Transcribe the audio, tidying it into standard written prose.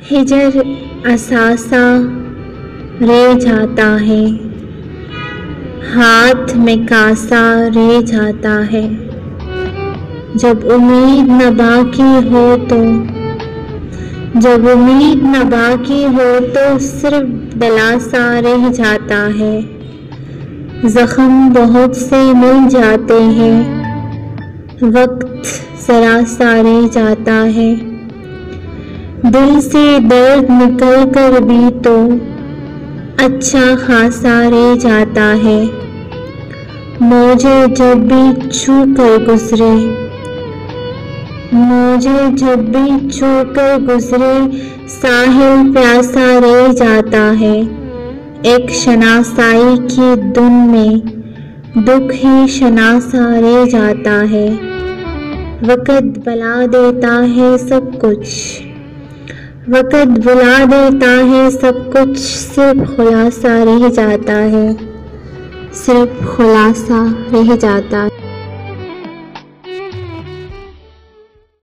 हिजर असासा रह जाता है, हाथ में कासा रह जाता है। जब उम्मीद न बाकी हो तो सिर्फ दिलासा रह जाता है। जख्म बहुत से मिल जाते हैं, वक्त जरा सा रह जाता है। दिल से दर्द निकल कर भी तो अच्छा खासा रह जाता है। मौजे जब भी छू कर गुजरे साहिल प्यासा रह जाता है। एक शनासाई की धुन में दुख ही शनासा रह जाता है। वक़्त भुला देता है सब कुछ, सिर्फ खुलासा रह जाता है।